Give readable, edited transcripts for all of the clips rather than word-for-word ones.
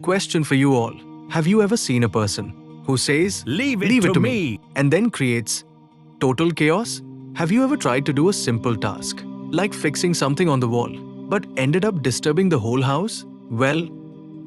Question for you all. Have you ever seen a person who says, Leave it to me, and then creates total chaos? Have you ever tried to do a simple task, like fixing something on the wall, but ended up disturbing the whole house? Well,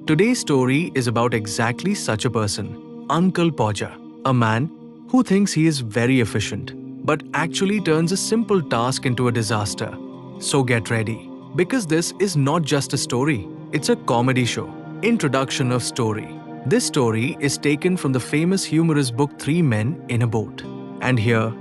today's story is about exactly such a person, Uncle Podger, a man who thinks he is very efficient, but actually turns a simple task into a disaster. So get ready, because this is not just a story, it's a comedy show. Introduction of story. This story is taken from the famous humorous book Three Men in a Boat. And here,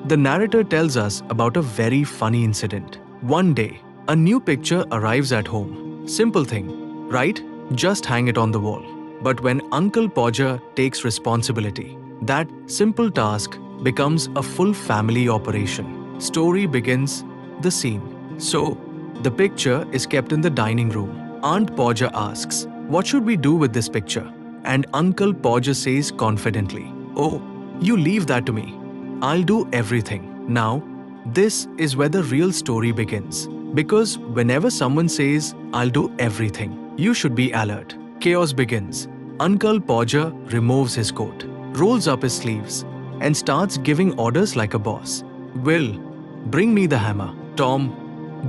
the narrator tells us about a very funny incident. One day, a new picture arrives at home. Simple thing, right? Just hang it on the wall. But when Uncle Podger takes responsibility, that simple task becomes a full family operation. Story begins, the scene. So, the picture is kept in the dining room. Aunt Podger asks, "What should we do with this picture?" And Uncle Podger says confidently, "Oh, you leave that to me. I'll do everything." Now, this is where the real story begins. Because whenever someone says, "I'll do everything," you should be alert. Chaos begins. Uncle Podger removes his coat, rolls up his sleeves, and starts giving orders like a boss. "Will, bring me the hammer. Tom,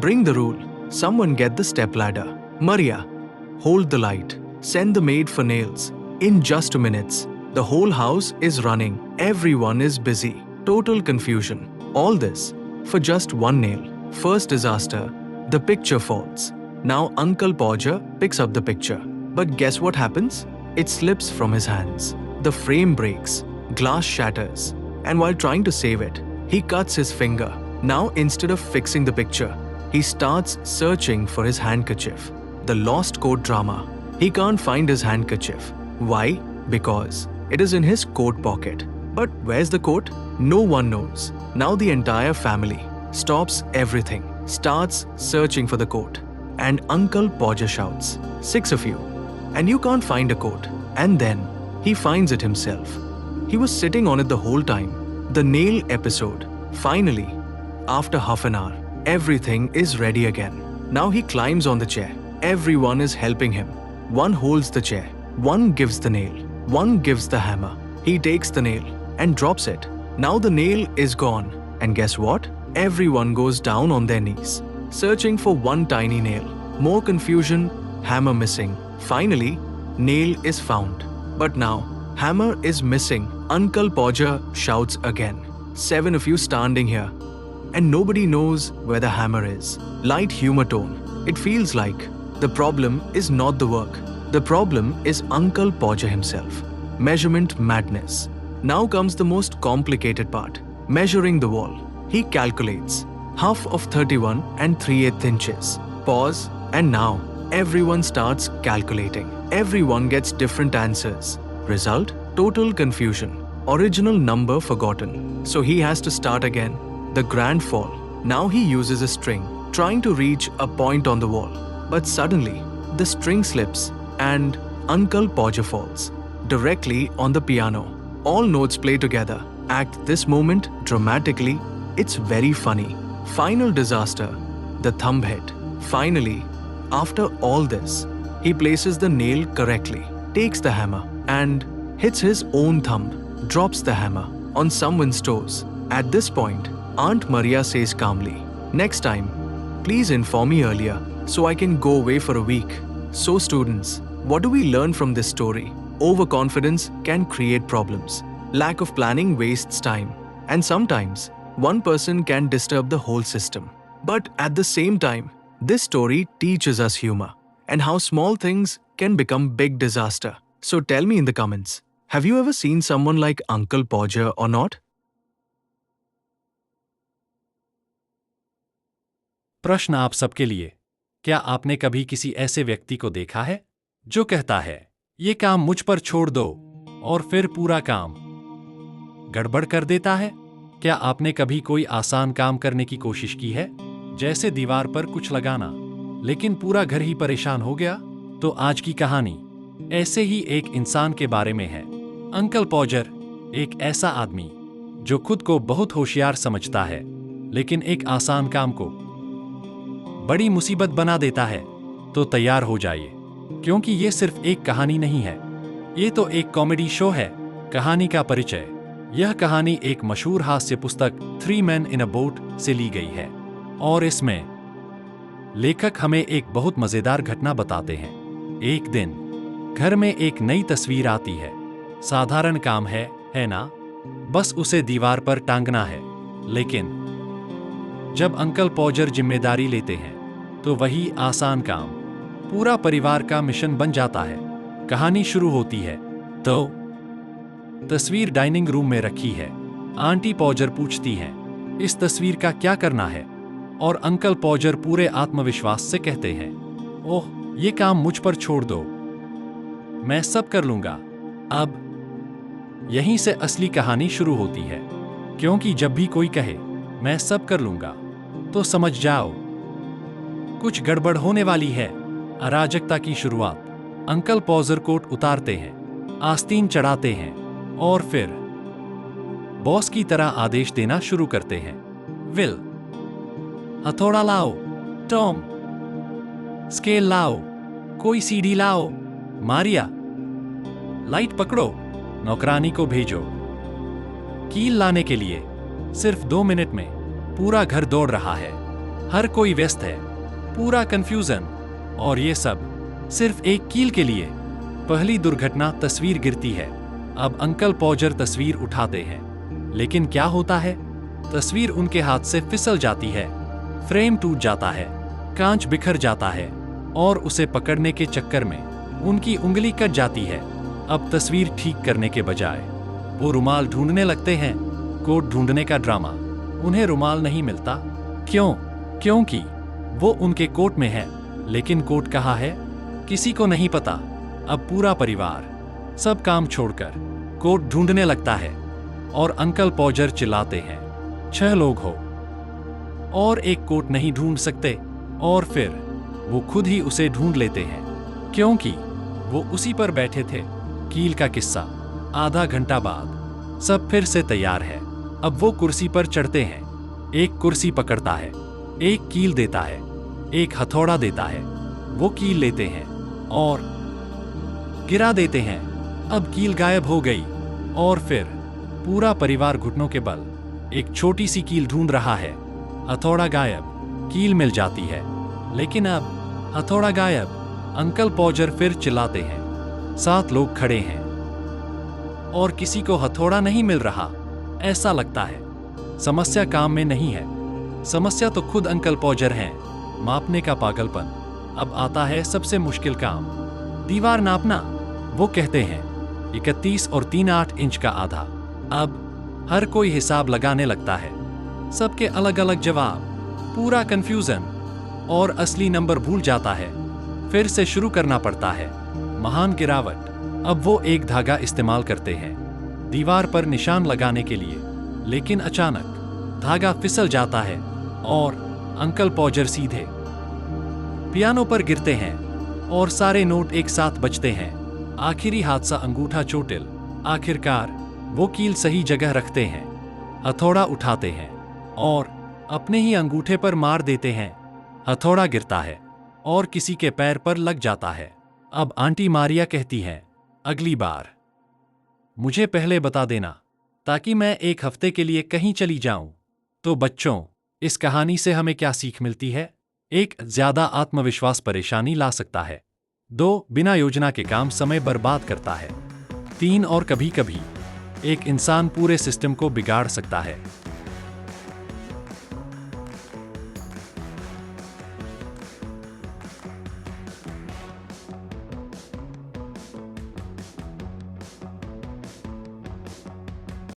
bring the rule. Someone get the stepladder. Maria, hold the light. Send the maid for nails." In just 2 minutes, the whole house is running. Everyone is busy. Total confusion. All this for just one nail. First disaster, the picture falls. Now Uncle Podger picks up the picture. But guess what happens? It slips from his hands. The frame breaks, glass shatters, and while trying to save it, he cuts his finger. Now instead of fixing the picture, he starts searching for his handkerchief. The lost coat drama. He can't find his handkerchief. Why? Because it is in his coat pocket. But where's the coat? No one knows. Now the entire family stops everything, starts searching for the coat. And Uncle Podger shouts, "6 of you, and you can't find a coat." And then he finds it himself. He was sitting on it the whole time. The nail episode. Finally, after half an hour, everything is ready again. Now he climbs on the chair. Everyone is helping him. One holds the chair, one gives the nail, one gives the hammer. He takes the nail and drops it. Now the nail is gone. And guess what? Everyone goes down on their knees, searching for one tiny nail. More confusion, hammer missing. Finally, nail is found. But now, hammer is missing. Uncle Podger shouts again. 7 of you standing here, and nobody knows where the hammer is. Light humor tone. It feels like the problem is not the work. The problem is Uncle Podger himself. Measurement madness. Now comes the most complicated part. Measuring the wall. He calculates half of 31 and 3/8 inches. Pause, and now everyone starts calculating. Everyone gets different answers. Result? Total confusion. Original number forgotten. So he has to start again. The grand fall. Now he uses a string, trying to reach a point on the wall. But suddenly, the string slips and Uncle Podger falls directly on the piano. All notes play together. Act this moment dramatically. It's very funny. Final disaster. The thumb hit. Finally, after all this, he places the nail correctly, takes the hammer, and hits his own thumb, drops the hammer on someone's toes. At this point, Aunt Maria says calmly, "Next time, please inform me earlier so I can go away for a week." So students, what do we learn from this story? Overconfidence can create problems. Lack of planning wastes time. And sometimes, one person can disturb the whole system. But at the same time, this story teaches us humor and how small things can become big disaster. So tell me in the comments, have you ever seen someone like Uncle Podger or not? प्रश्न आप सबके लिए, क्या आपने कभी किसी ऐसे व्यक्ति को देखा है जो कहता है, "ये काम मुझ पर छोड़ दो," और फिर पूरा काम गड़बड़ कर देता है? क्या आपने कभी कोई आसान काम करने की कोशिश की है, जैसे दीवार पर कुछ लगाना, लेकिन पूरा घर ही परेशान हो गया? तो आज की कहानी ऐसे ही एक इंसान के बारे में है। अंकल पॉजर एक ऐसा आदमी जो खुद को बहुत होशियार समझता है, लेकिन एक आसान काम को बड़ी मुसीबत बना देता है। तो तैयार हो जाइए क्योंकि ये सिर्फ एक कहानी नहीं है, ये तो एक कॉमेडी शो है। कहानी का परिचय। यह कहानी एक मशहूर हास्य पुस्तक 3 Men in a Boat से ली गई है और इसमें लेखक हमें एक बहुत मजेदार घटना बताते हैं। एक दिन घर में एक नई तस्वीर आती है। साधारण काम है ना? बस उसे दीवार पर टांगना है। लेकिन जब अंकल पॉजर जिम्मेदारी लेते हैं तो वही आसान काम पूरा परिवार का मिशन बन जाता है। कहानी शुरू होती है तो तस्वीर डाइनिंग रूम में रखी है। आंटी पॉजर पूछती हैं, इस तस्वीर का क्या करना है? और अंकल पॉजर पूरे आत्मविश्वास से कहते हैं, ओह, ये काम मुझ पर छोड़ दो, मैं सब कर लूंगा। अब यहीं से असली कहानी शुरू होती है, क्योंकि जब भी कोई कहे मैं सब कर लूंगा तो समझ जाओ कुछ गड़बड़ होने वाली है। अराजकता की शुरुआत। अंकल पॉजर कोट उतारते हैं, आस्तीन चढ़ाते हैं और फिर बॉस की तरह आदेश देना शुरू करते हैं। विल, हथौड़ा लाओ। टॉम, स्केल लाओ। कोई सीढ़ी लाओ। मारिया, लाइट पकड़ो। नौकरानी को भेजो कील लाने के लिए। सिर्फ 2 मिनट में पूरा घर दौड़ रहा है। हर कोई व्यस्त है, पूरा कंफ्यूजन, और ये सब सिर्फ एक कील के लिए। पहली दुर्घटना, तस्वीर गिरती है। अब अंकल पॉजर तस्वीर उठाते हैं, लेकिन क्या होता है? तस्वीर उनके हाथ से फिसल जाती है। फ्रेम टूट जाता है, कांच बिखर जाता है और उसे पकड़ने के चक्कर में उनकी उंगली कट जाती है। अब तस्वीर ठीक करने के बजाय वो रुमाल ढूंढने लगते हैं। कोट ढूंढने का ड्रामा। उन्हें रुमाल नहीं मिलता। क्यों? क्योंकि वो उनके कोट में है। लेकिन कोट कहाँ है? किसी को नहीं पता। अब पूरा परिवार सब काम छोड़कर कोट ढूंढने लगता है और अंकल पॉजर चिल्लाते हैं, 6 लोग हो और एक कोट नहीं ढूंढ सकते। और फिर वो खुद ही उसे ढूंढ लेते हैं, क्योंकि वो उसी पर बैठे थे। कील का किस्सा। आधा घंटा बाद सब फिर से तैयार है। अब वो कुर्सी पर चढ़ते हैं। एक कुर्सी पकड़ता है, एक कील देता है, एक हथौड़ा देता है। वो कील लेते हैं और गिरा देते हैं। अब कील गायब हो गई और फिर पूरा परिवार घुटनों के बल एक छोटी सी कील ढूंढ रहा है। हथौड़ा गायब, कील मिल जाती है, लेकिन अब हथौड़ा गायब। अंकल पॉजर फिर चिल्लाते हैं। 7 लोग खड़े हैं और किसी को हथौड़ा नहीं मिल रहा। ऐसा लगता है समस्या काम में नहीं है, समस्या तो खुद अंकल पॉजर हैं। मापने का पागलपन। अब आता है सबसे मुश्किल काम, दीवार नापना। वो कहते हैं 31 और 3/8 इंच का आधा। अब हर कोई हिसाब लगाने लगता है, सबके अलग अलग जवाब, पूरा कंफ्यूजन, और असली नंबर भूल जाता है। फिर से शुरू करना पड़ता है। महान गिरावट। अब वो एक धागा इस्तेमाल करते हैं दीवार पर निशान लगाने के लिए, लेकिन अचानक धागा फिसल जाता है और अंकल पॉजर सीधे पियानो पर गिरते हैं और सारे नोट एक साथ बजते हैं। आखिरी हादसा, अंगूठा चोटिल। आखिरकार वो कील सही जगह रखते हैं, हथौड़ा उठाते हैं और अपने ही अंगूठे पर मार देते हैं। हथौड़ा गिरता है और किसी के पैर पर लग जाता है। अब आंटी मारिया कहती हैं, अगली बार मुझे पहले बता देना ताकि मैं 1 हफ्ते के लिए कहीं चली जाऊं। तो बच्चों, इस कहानी से हमें क्या सीख मिलती है? 1, ज्यादा आत्मविश्वास परेशानी ला सकता है। 2, बिना योजना के काम समय बर्बाद करता है। 3, और कभी-कभी एक इंसान पूरे सिस्टम को बिगाड़ सकता है।